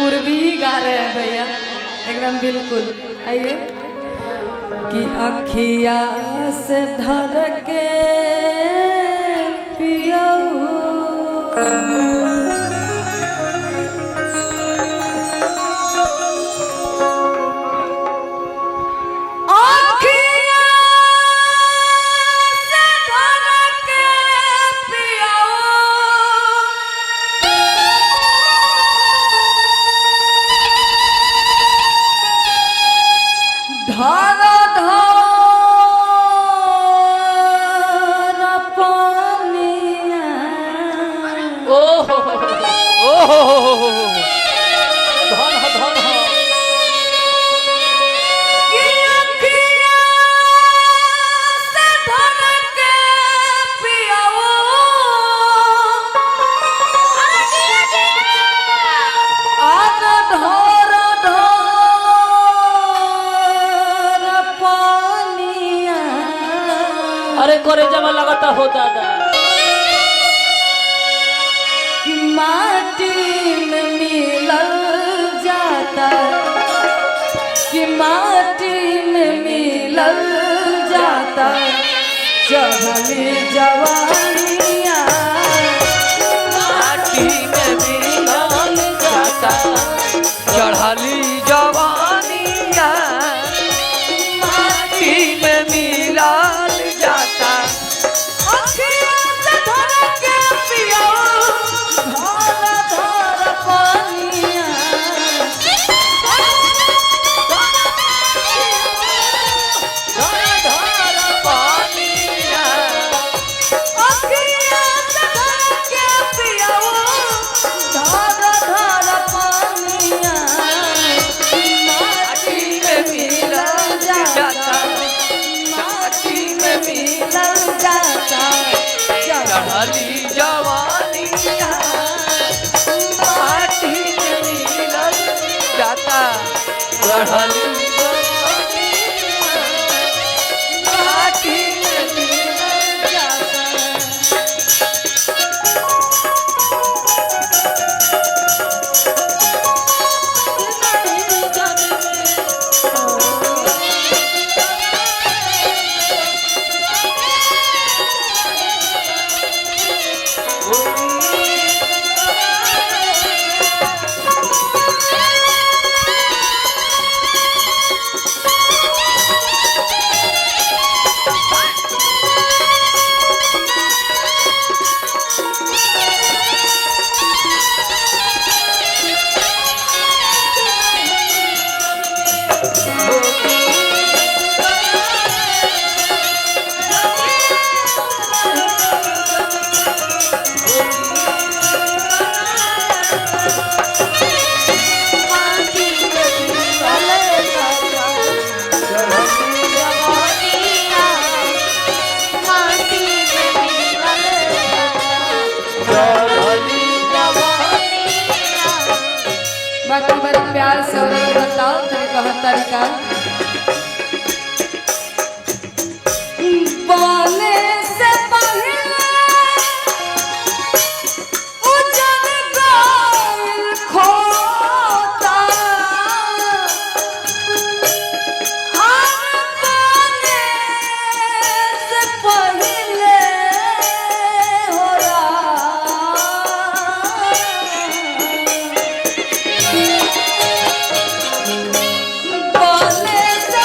पूर्वी ही गा रहे हैं भैया एकदम बिल्कुल। आइए कि अखिया से धर के पियो अरे करे जमा लगाता हो दादा कि माटी में मिलल जाता कि माटी में मिलल जाता चढ़ली जवानिया माटी में मिलल जाता चढ़ली जवानिया माटी में मिलल जाता अखिया से धर के पियो धर धर पानिया धर धर पानिया अखिया से धर के पियो धर धर पानिया माटी में मिलल जाता माटी में मिलल जाता चढ़ली जवानिया माटी में मिलल जाता चढ़ली जवानिया माटी में मिलल जाता बाकी बड़ी प्यार से और बताओ तेरे तरीका बोले से पहले उजल गइल खोता हर बोले से पहले हो बोले से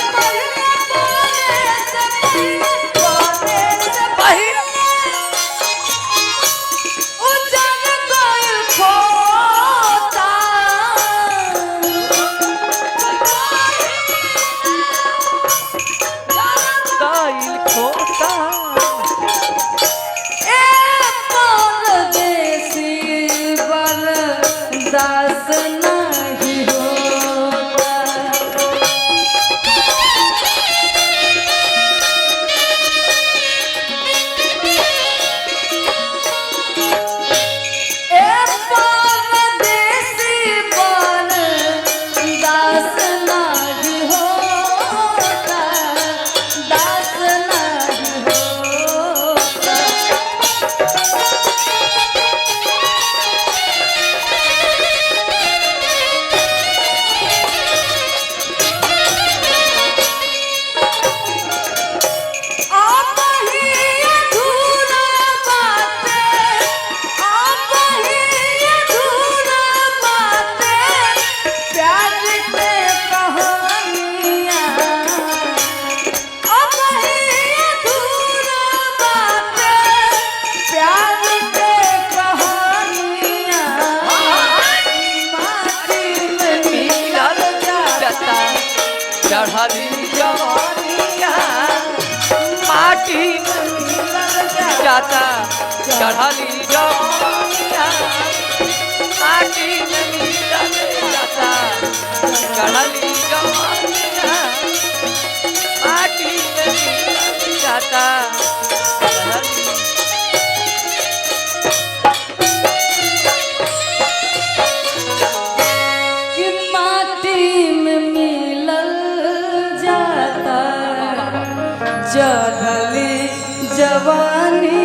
चढ़ली जवानिया माटी में मिलल जाता चढ़ली जवानिया माटी में मिलल जाता चढ़ली जवानिया माटी में मिलल जाता कि माटी में मिलल जाता चढ़ली जवानी